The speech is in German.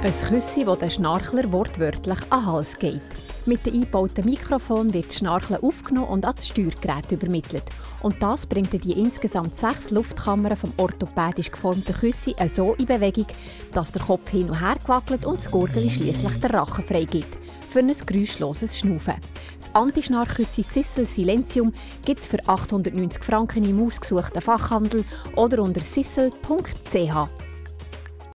Ein Küssi, das den Schnarchler wortwörtlich an den Hals geht. Mit dem eingebauten Mikrofon wird das Schnarcheln aufgenommen und an das Steuergerät übermittelt. Und das bringt die insgesamt 6 Luftkammern vom orthopädisch geformten Küssi so in Bewegung, dass der Kopf hin und her gewackelt und das Gurgeli schliesslich den Rachen freigibt. Für ein geräuschloses Schnaufen. Das Antischnarchküssi Sissel Silentium gibt es für 890 Franken im ausgesuchten Fachhandel oder unter sissel.ch.